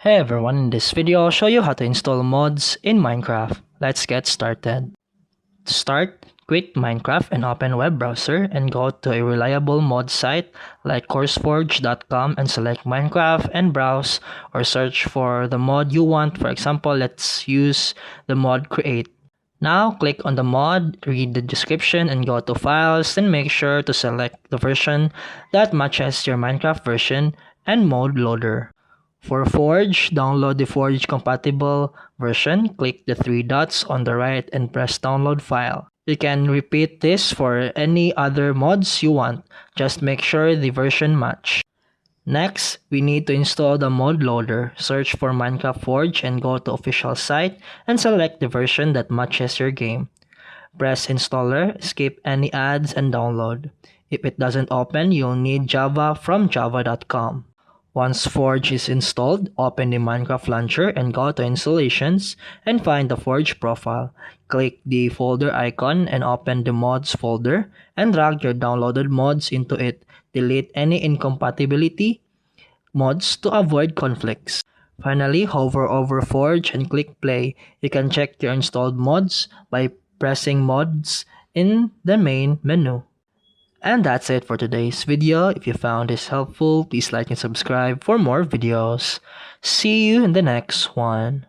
Hey everyone, in this video I'll show you how to install mods in Minecraft. Let's get started. To start, quit Minecraft and open web browser and go to a reliable mod site like courseforge.com and select Minecraft and browse or search for the mod you want. For example, let's use the mod create. Now click on the mod, read the description and go to files, then make sure to select the version that matches your Minecraft version and mod loader. For Forge, download the Forge compatible version. Click the three dots on the right and press download file. You can repeat this for any other mods you want. Just make sure the version match. Next, we need to install the mod loader. Search for Minecraft Forge and go to official site and select the version that matches your game. Press installer, skip any ads and download. If it doesn't open, you'll need Java from java.com. Once Forge is installed, open the Minecraft launcher and go to installations and find the Forge profile. Click the folder icon and open the mods folder and drag your downloaded mods into it. Delete any incompatibility mods to avoid conflicts. Finally, hover over Forge and click play. You can check your installed mods by pressing mods in the main menu. And that's it for today's video. If you found this helpful, please like and subscribe for more videos. See you in the next one.